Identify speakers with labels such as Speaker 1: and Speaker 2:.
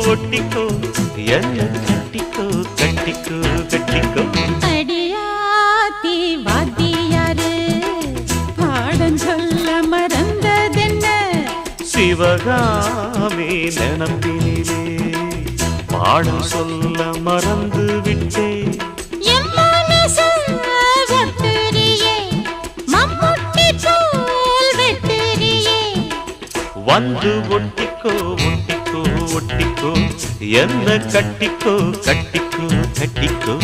Speaker 1: ஒட்டிக்கோ என்ன கட்டிக்கோ கட்டிக்கோ கட்டிக்கோ
Speaker 2: அடியாத்தி வாத்தியாரு பாடம் சொல்ல மறந்ததென்ன
Speaker 1: சிவகாமி நினப்பினிலே பாடம் சொல்ல மறந்து விட்டே வந்து ஒட்டிக்கோ ஒட்டிக்கோ ஒட்டிக்கோ என்ன கட்டிக்கோ கட்டிக்கோ கட்டிக்கோ